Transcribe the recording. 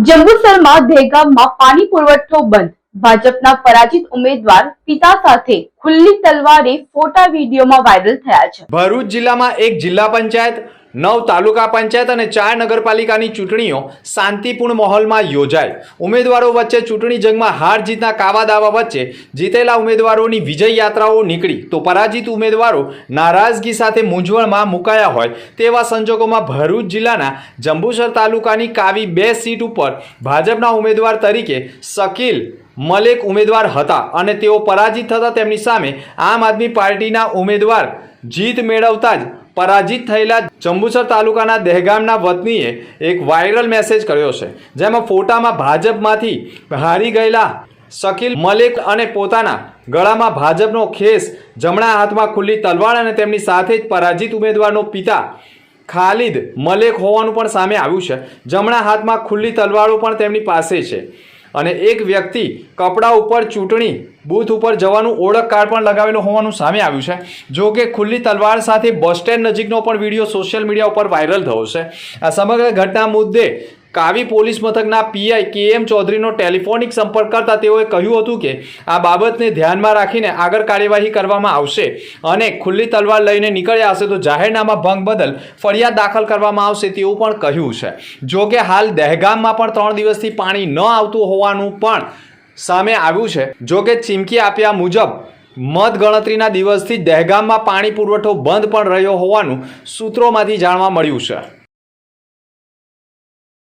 જંબુસરમાં દહેગામમાં પાણી પુરવઠો બંધ. ભાજપના પરાજિત ઉમેદવાર પિતા સાથે ખુલ્લી તલવારે ફોટા વિડીયોમાં વાયરલ થયા છે. ભરૂચ જિલ્લામાં એક જિલ્લા પંચાયત, 9 તાલુકા પંચાયત અને 4 નગરપાલિકાની ચૂંટણીઓ શાંતિપૂર્ણ માહોલમાં યોજાઈ. ઉમેદવારો વચ્ચે ચૂંટણી જંગમાં હાર જીતના કાવા દાવા વચ્ચે જીતેલા ઉમેદવારોની વિજય યાત્રાઓ નીકળી તો પરાજિત ઉમેદવારો નારાજગી સાથે મૂંઝવણમાં મુકાયા હોય તેવા સંજોગોમાં ભરૂચ જિલ્લાના જંબુસર તાલુકાની કાવી 2 સીટ ઉપર ભાજપના ઉમેદવાર તરીકે શકીલ મલેક ઉમેદવાર હતા અને તેઓ પરાજિત થતા તેમની સામે આમ આદમી પાર્ટીના ઉમેદવાર જીત મેળવતા જ પરાજિત થયેલા જંબુસર તાલુકાના દહેગામના વતનીએ એક વાયરલ મેસેજ કર્યો છે, જેમાં ફોટામાં ભાજપમાંથી હારી ગયેલા શકીલ મલેક અને પોતાના ગળામાં ભાજપનો ખેસ, જમણા હાથમાં ખુલ્લી તલવાર અને તેમની સાથે જ પરાજિત ઉમેદવારનો પિતા ખાલિદ મલેક હોવાનું પણ સામે આવ્યું છે. જમણા હાથમાં ખુલ્લી તલવારો પણ તેમની પાસે છે અને એક વ્યક્તિ કપડા ઉપર ચૂંટણી બૂથ ઉપર જવાનું ઓળખ કાર્ડ પણ લગાવેલું હોવાનું સામે આવ્યું છે. જો કે ખુલ્લી તલવાર સાથે બસ સ્ટેન્ડ નજીકનો પણ વિડીયો સોશિયલ મીડિયા ઉપર વાયરલ થયો છે. આ સમગ્ર ઘટના મુદ્દે કાવી પોલીસ મથકના પીઆઈ KM ચૌધરીનો ટેલિફોનિક સંપર્ક કરતા તેઓએ કહ્યું હતું કે આ બાબતને ધ્યાનમાં રાખીને આગળ કાર્યવાહી કરવામાં આવશે અને ખુલ્લી તલવાર લઈને નીકળ્યા હશે તો જાહેરનામા ભંગ બદલ ફરિયાદ દાખલ કરવામાં આવશે તેવું પણ કહ્યું છે. જો કે હાલ દહેગામમાં પણ 3 દિવસથી પાણી ન આવતું હોવાનું પણ સામે આવ્યું છે. જો કે ચીમકી આપ્યા મુજબ મતગણતરીના દિવસથી દહેગામમાં પાણી પુરવઠો બંધ પણ રહ્યો હોવાનું સૂત્રોમાંથી જાણવા મળ્યું છે.